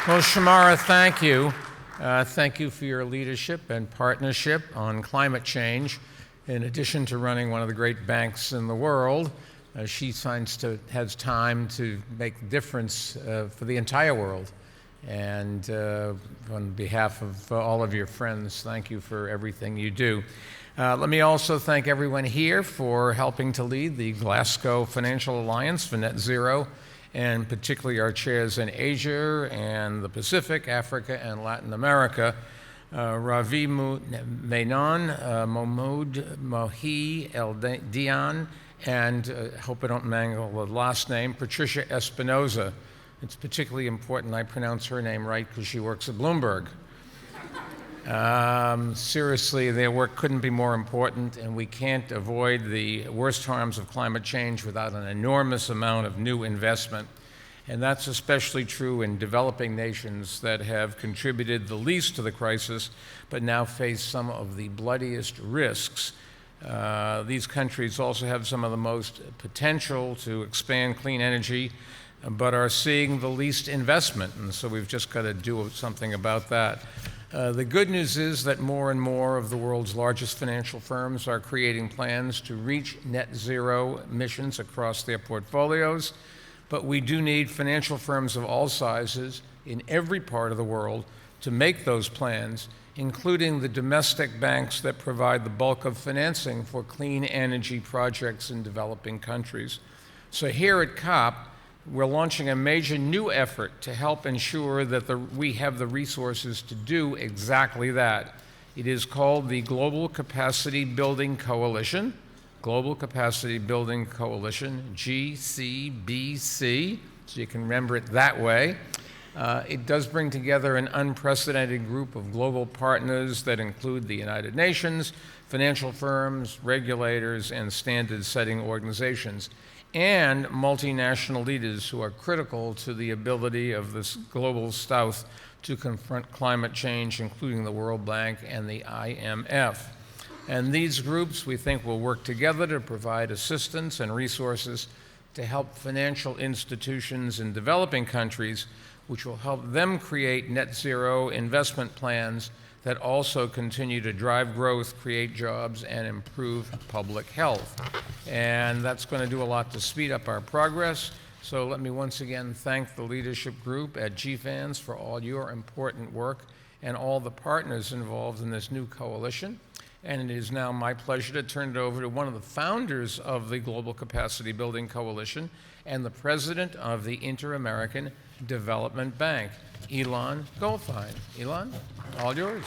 Well, Shamara, thank you. Thank you for your leadership and partnership on climate change. In addition to running one of the great banks in the world, she has time to make a difference for the entire world. And on behalf of all of your friends, thank you for everything you do. Let me also thank everyone here for helping to lead the Glasgow Financial Alliance for Net Zero, and particularly our chairs in Asia and the Pacific, Africa, and Latin America. Ravi Menon, Mahmoud Mohi El Dian, and I hope I don't mangle the last name, Patricia Espinoza. It's particularly important I pronounce her name right because she works at Bloomberg. Seriously, their work couldn't be more important, and we can't avoid the worst harms of climate change without an enormous amount of new investment. And that's especially true in developing nations that have contributed the least to the crisis, but now face some of the bloodiest risks. These countries also have some of the most potential to expand clean energy, but are seeing the least investment, and so we've just got to do something about that. The good news is that more and more of the world's largest financial firms are creating plans to reach net zero emissions across their portfolios, but we do need financial firms of all sizes in every part of the world to make those plans, including the domestic banks that provide the bulk of financing for clean energy projects in developing countries. So here at COP, we're launching a major new effort to help ensure that we have the resources to do exactly that. It is called the Global Capacity Building Coalition, Global Capacity Building Coalition, GCBC, so you can remember it that way. It does bring together an unprecedented group of global partners that include the United Nations, financial firms, regulators, and standard-setting organizations, and multinational leaders who are critical to the ability of this global South to confront climate change, including the World Bank and the IMF. And these groups, we think, will work together to provide assistance and resources to help financial institutions in developing countries, which will help them create net zero investment plans that also continue to drive growth, create jobs, and improve public health. And that's going to do a lot to speed up our progress. So let me once again thank the leadership group at GFANZ for all your important work and all the partners involved in this new coalition. And it is now my pleasure to turn it over to one of the founders of the Global Capacity Building Coalition and the president of the Inter-American Development Bank, Ilan Goldfein. Ilan, all yours.